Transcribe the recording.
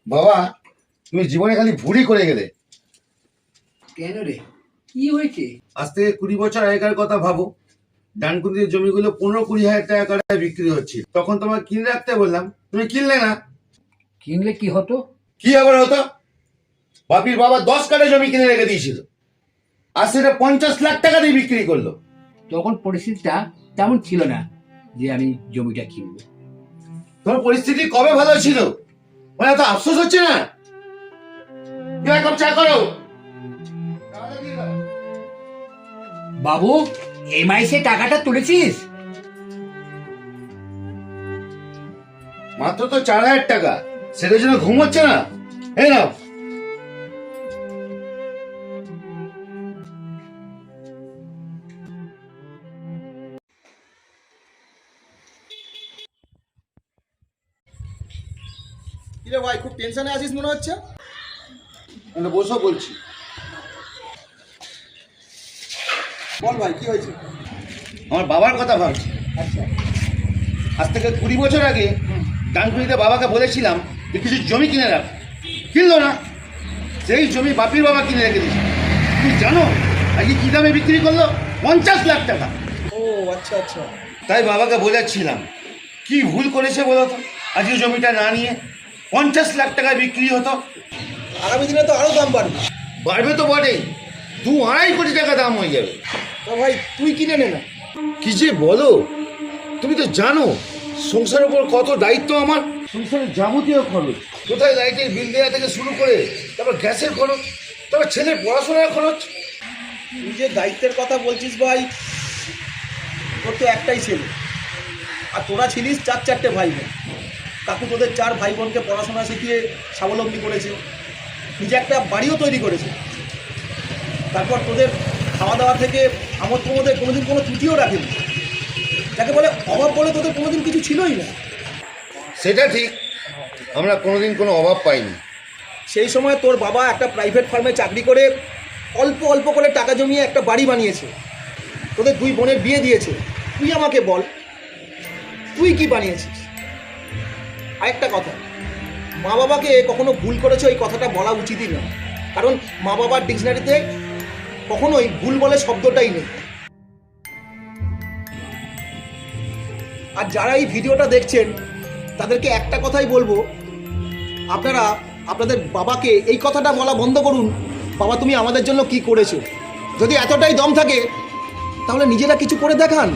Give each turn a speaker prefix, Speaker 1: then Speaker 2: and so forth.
Speaker 1: বাবা, তুমি জীবনে খালি ভুলই করে গেলে।
Speaker 2: কেন রে, কি হয়েছে?
Speaker 1: আজ থেকে 20 বছর আগেকার কথা ভাবো। ডানকুনির জমিগুলো 15-20 হাজার টাকা করে বিক্রি হচ্ছে। তখন তোমাকে কিনে রাখতে বললাম, তুমি কিনলে না।
Speaker 2: কিনলে কি হতো?
Speaker 1: কি আবার হতো? বাপির বাবা 10 কাঠা জমি কিনে রেখে দিয়েছিল, আর সেটা 50 লাখ টাকা দিয়ে বিক্রি করলো।
Speaker 2: তখন পরিস্থিতিটা তেমন ছিল না যে আমি জমিটা কিনবো।
Speaker 1: তোমার পরিস্থিতি কবে ভালো ছিল? মানে এত আফসোস হচ্ছে না? তুমি এক কাপ চা করো।
Speaker 2: বাবু, এই মাসে টাকাটা তুলেছিস?
Speaker 1: মাত্র তো 4,000 টাকা, সেটার জন্য ঘুম হচ্ছে না? এই নাও।
Speaker 3: কিরে ভাই, খুব টেনশনে আছিস মনে হচ্ছে।
Speaker 1: মানে বসো বলছি।
Speaker 3: বল ভাই, কি হয়েছে?
Speaker 1: আমার বাবার কথা ভাবছি।
Speaker 3: আচ্ছা,
Speaker 1: আজ থেকে 20 বছর আগে ডানকুনিতে বাবাকে বলেছিলাম যে কিছু জমি কিনে রাখ, কিনলো না। সেই জমি বাপির বাবা কিনে রেখে দিয়েছে। তুমি জানো আজকে কি দামে বিক্রি করলো? 50 লাখ টাকা।
Speaker 3: ও আচ্ছা আচ্ছা।
Speaker 1: তাই বাবাকে বোঝাচ্ছিলাম কি ভুল করেছে বলো তো, আজকে জমিটা না নিয়ে 50 লাখ টাকায় বিক্রি হতো।
Speaker 3: আগামী দিনে তো আরো দাম বাড়বে।
Speaker 1: বাড়বে তো বটেই, 2-2.5 কোটি টাকা দাম হয়ে যাবে।
Speaker 3: তো ভাই তুই কিনে নে না।
Speaker 1: কি যে বলো, তুমি তো জানো সংসারের উপর কত দায়িত্ব আমার। সংসারের যাবতীয় খরচ, কোথায় লাইটের বিল দেওয়া থেকে শুরু করে, তারপর গ্যাসের খরচ, তারপর ছেলের পড়াশোনার খরচ।
Speaker 3: তুই যে দায়িত্বের কথা বলছিস ভাই, তোর তো একটাই ছেলে, আর তোরা ছিলিস 4-4টে ভাই বোন। কাকু তোদের 4 ভাই বোনকে পড়াশোনা শিখিয়ে স্বাবলম্বী করেছে, নিজে একটা বাড়িও তৈরি করেছে। তারপর তোদের খাওয়া দাওয়া থেকে আমোদ প্রমোদের কোনোদিন কোনো ত্রুটিও রাখেনি। যাকে বলে অভাব বলে তোদের কোনোদিন কিছু ছিলই না।
Speaker 1: সেটা ঠিক, আমরা কোনোদিন কোনো অভাব পাইনি।
Speaker 3: সেই সময় তোর বাবা একটা প্রাইভেট ফার্মে চাকরি করে অল্প অল্প করে টাকা জমিয়ে একটা বাড়ি বানিয়েছে, তোদের 2 বোনের বিয়ে দিয়েছে। তুই আমাকে বল, তুই কি বানিয়েছিস? আরেকটা কথা, মা বাবাকে কখনো ভুল করেছো এই কথাটা বলা উচিতই না, কারণ মা বাবার ডিকশনারিতে কখনোই ভুল বলে শব্দটাই নেই। আর যারা এই ভিডিওটা দেখছেন তাদেরকে একটা কথাই বলবো, আপনারা আপনাদের বাবাকে এই কথাটা বলা বন্ধ করুন, বাবা তুমি আমাদের জন্য কি করেছো। যদি এতটাই দম থাকে তাহলে নিজেরা কিছু করে দেখান।